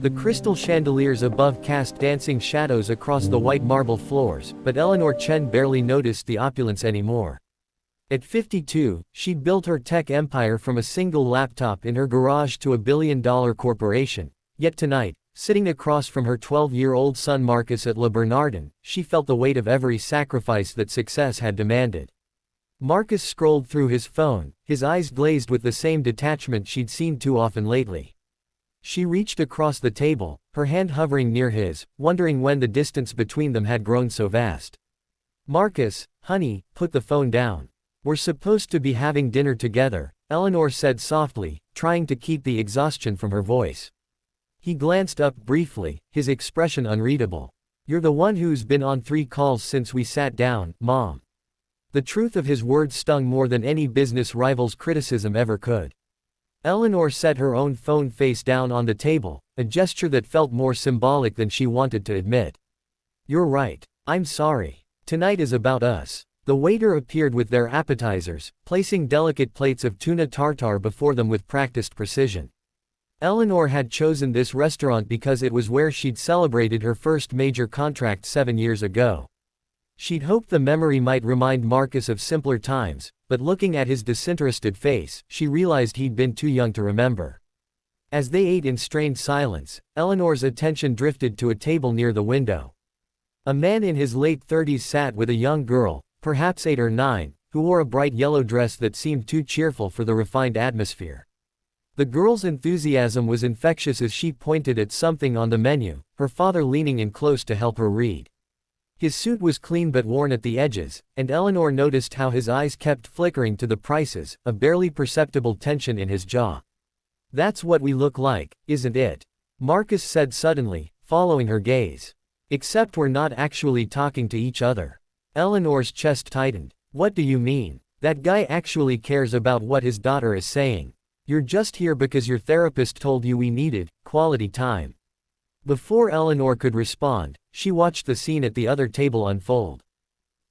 The crystal chandeliers above cast dancing shadows across the white marble floors, but Eleanor Chen barely noticed the opulence anymore. At 52, she'd built her tech empire from a single laptop in her garage to a billion-dollar corporation, yet tonight, sitting across from her 12-year-old son Marcus at Le Bernardin, she felt the weight of every sacrifice that success had demanded. Marcus scrolled through his phone, his eyes glazed with the same detachment she'd seen too often lately. She reached across the table, her hand hovering near his, wondering when the distance between them had grown so vast. "Marcus, honey, put the phone down. We're supposed to be having dinner together," Eleanor said softly, trying to keep the exhaustion from her voice. He glanced up briefly, his expression unreadable. "You're the one who's been on 3 calls since we sat down, Mom." The truth of his words stung more than any business rival's criticism ever could. Eleanor set her own phone face down on the table, a gesture that felt more symbolic than she wanted to admit. "You're right. I'm sorry. Tonight is about us." The waiter appeared with their appetizers, placing delicate plates of tuna tartare before them with practiced precision. Eleanor had chosen this restaurant because it was where she'd celebrated her first major contract 7 years ago. She'd hoped the memory might remind Marcus of simpler times, but looking at his disinterested face, she realized he'd been too young to remember. As they ate in strained silence, Eleanor's attention drifted to a table near the window. A man in his late 30s sat with a young girl, perhaps 8 or 9, who wore a bright yellow dress that seemed too cheerful for the refined atmosphere. The girl's enthusiasm was infectious as she pointed at something on the menu, her father leaning in close to help her read. His suit was clean but worn at the edges, and Eleanor noticed how his eyes kept flickering to the prices, a barely perceptible tension in his jaw. "That's what we look like, isn't it?" Marcus said suddenly, following her gaze. "Except we're not actually talking to each other." Eleanor's chest tightened. "What do you mean? That guy actually cares about what his daughter is saying. You're just here because your therapist told you we needed quality time." Before Eleanor could respond, she watched the scene at the other table unfold.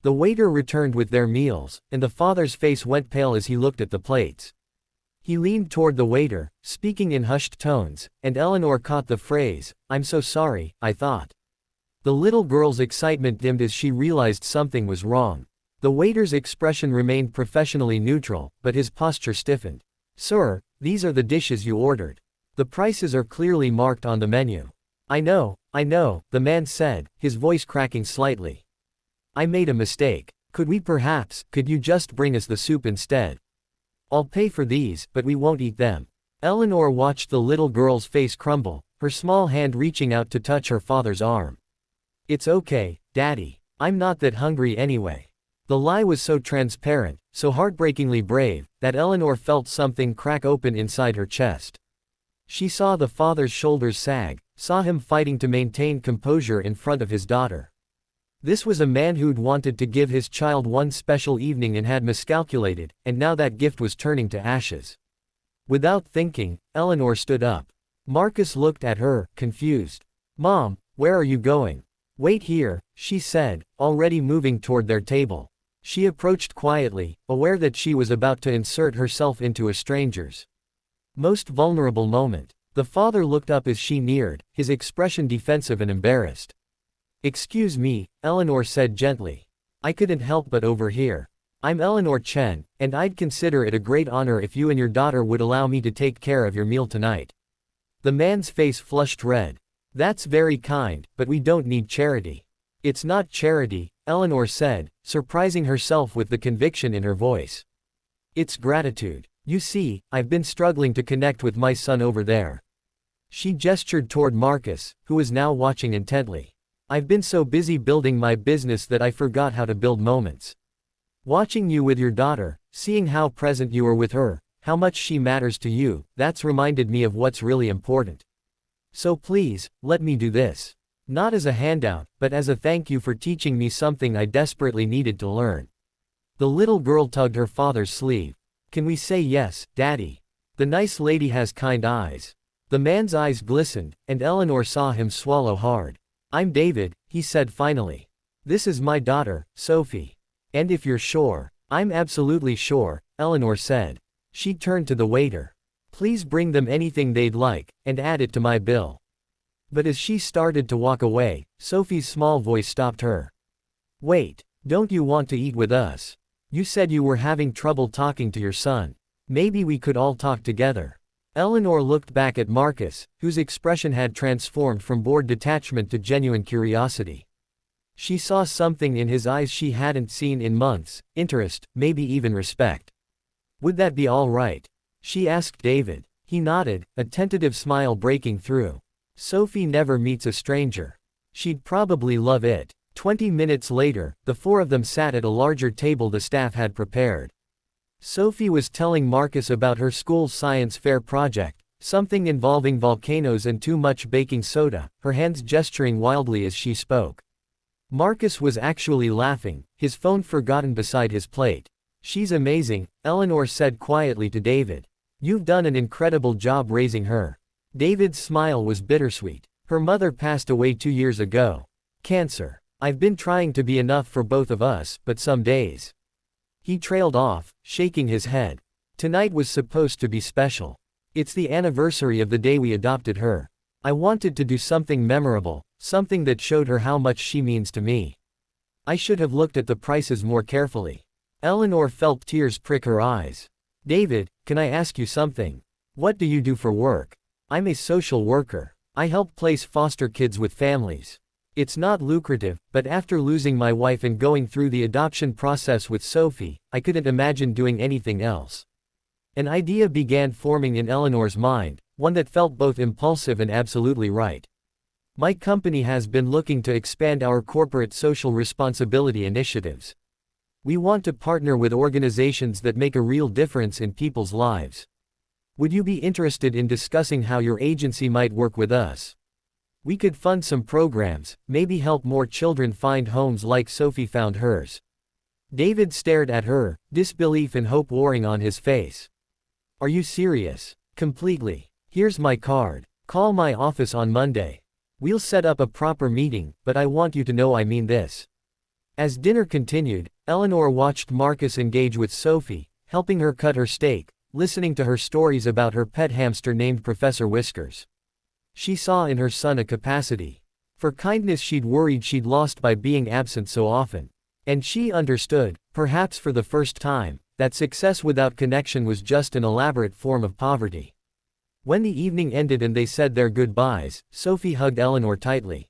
The waiter returned with their meals, and the father's face went pale as he looked at the plates. He leaned toward the waiter, speaking in hushed tones, and Eleanor caught the phrase, "I'm so sorry, I thought." The little girl's excitement dimmed as she realized something was wrong. The waiter's expression remained professionally neutral, but his posture stiffened. "Sir, these are the dishes you ordered. The prices are clearly marked on the menu." I know, the man said, his voice cracking slightly. "I made a mistake. Could you just bring us the soup instead? I'll pay for these, but we won't eat them." Eleanor watched the little girl's face crumble, her small hand reaching out to touch her father's arm. "It's okay, Daddy. I'm not that hungry anyway." The lie was so transparent, so heartbreakingly brave, that Eleanor felt something crack open inside her chest. She saw the father's shoulders sag, saw him fighting to maintain composure in front of his daughter. This was a man who'd wanted to give his child one special evening and had miscalculated, and now that gift was turning to ashes. Without thinking, Eleanor stood up. Marcus looked at her, confused. "Mom, where are you going?" "Wait here," she said, already moving toward their table. She approached quietly, aware that she was about to insert herself into a stranger's most vulnerable moment. The father looked up as she neared, his expression defensive and embarrassed. "Excuse me," Eleanor said gently. "I couldn't help but overhear. I'm Eleanor Chen, and I'd consider it a great honor if you and your daughter would allow me to take care of your meal tonight." The man's face flushed red. "That's very kind, but we don't need charity." "It's not charity," Eleanor said, surprising herself with the conviction in her voice. "It's gratitude. You see, I've been struggling to connect with my son over there." She gestured toward Marcus, who was now watching intently. "I've been so busy building my business that I forgot how to build moments. Watching you with your daughter, seeing how present you are with her, how much she matters to you, that's reminded me of what's really important. So please, let me do this. Not as a handout, but as a thank you for teaching me something I desperately needed to learn." The little girl tugged her father's sleeve. "Can we say yes, Daddy? The nice lady has kind eyes." The man's eyes glistened, and Eleanor saw him swallow hard. "I'm David," he said finally. "This is my daughter, Sophie. And if you're sure." "I'm absolutely sure," Eleanor said. She turned to the waiter. "Please bring them anything they'd like, and add it to my bill." But as she started to walk away, Sophie's small voice stopped her. Wait, don't you want to eat with us? You said you were having trouble talking to your son. Maybe we could all talk together. Eleanor looked back at Marcus, whose expression had transformed from bored detachment to genuine curiosity. She saw something in his eyes she hadn't seen in months, interest, maybe even respect. Would that be all right? She asked David. He nodded, a tentative smile breaking through. Sophie never meets a stranger. She'd probably love it. 20 minutes later, the four of them sat at a larger table the staff had prepared. Sophie was telling Marcus about her school's science fair project, something involving volcanoes and too much baking soda, her hands gesturing wildly as she spoke. Marcus was actually laughing, his phone forgotten beside his plate. She's amazing, Eleanor said quietly to David. You've done an incredible job raising her. David's smile was bittersweet. Her mother passed away 2 years ago. Cancer. I've been trying to be enough for both of us, but some days. He trailed off, shaking his head. Tonight was supposed to be special. It's the anniversary of the day we adopted her. I wanted to do something memorable, something that showed her how much she means to me. I should have looked at the prices more carefully. Eleanor felt tears prick her eyes. David, can I ask you something? What do you do for work? I'm a social worker. I help place foster kids with families. It's not lucrative, but after losing my wife and going through the adoption process with Sophie, I couldn't imagine doing anything else. An idea began forming in Eleanor's mind, one that felt both impulsive and absolutely right. My company has been looking to expand our corporate social responsibility initiatives. We want to partner with organizations that make a real difference in people's lives. Would you be interested in discussing how your agency might work with us? We could fund some programs, maybe help more children find homes like Sophie found hers. David stared at her, disbelief and hope warring on his face. Are you serious? Completely. Here's my card. Call my office on Monday. We'll set up a proper meeting, but I want you to know I mean this. As dinner continued, Eleanor watched Marcus engage with Sophie, helping her cut her steak, listening to her stories about her pet hamster named Professor Whiskers. She saw in her son a capacity for kindness she'd worried she'd lost by being absent so often. And she understood, perhaps for the first time, that success without connection was just an elaborate form of poverty. When the evening ended and they said their goodbyes, Sophie hugged Eleanor tightly.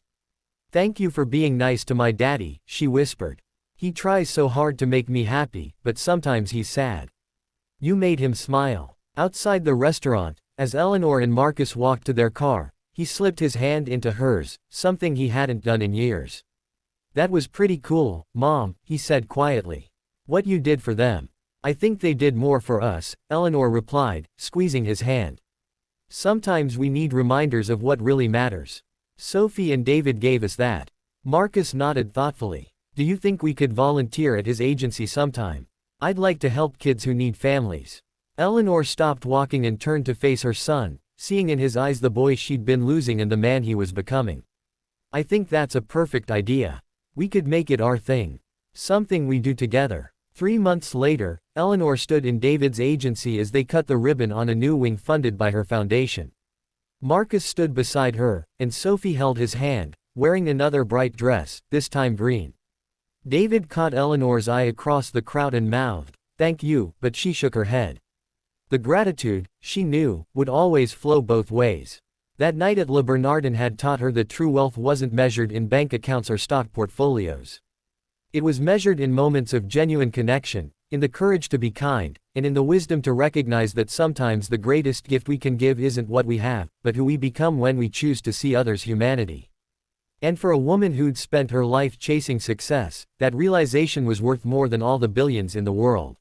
Thank you for being nice to my daddy, she whispered. He tries so hard to make me happy, but sometimes he's sad. You made him smile. Outside the restaurant, as Eleanor and Marcus walked to their car, he slipped his hand into hers, something he hadn't done in years. That was pretty cool, Mom, he said quietly. What you did for them. I think they did more for us, Eleanor replied, squeezing his hand. Sometimes we need reminders of what really matters. Sophie and David gave us that. Marcus nodded thoughtfully. Do you think we could volunteer at his agency sometime? I'd like to help kids who need families. Eleanor stopped walking and turned to face her son, seeing in his eyes the boy she'd been losing and the man he was becoming. I think that's a perfect idea. We could make it our thing. Something we do together. 3 months later, Eleanor stood in David's agency as they cut the ribbon on a new wing funded by her foundation. Marcus stood beside her, and Sophie held his hand, wearing another bright dress, this time green. David caught Eleanor's eye across the crowd and mouthed, "Thank you," but she shook her head. The gratitude, she knew, would always flow both ways. That night at Le Bernardin had taught her that true wealth wasn't measured in bank accounts or stock portfolios. It was measured in moments of genuine connection, in the courage to be kind, and in the wisdom to recognize that sometimes the greatest gift we can give isn't what we have, but who we become when we choose to see others' humanity. And for a woman who'd spent her life chasing success, that realization was worth more than all the billions in the world.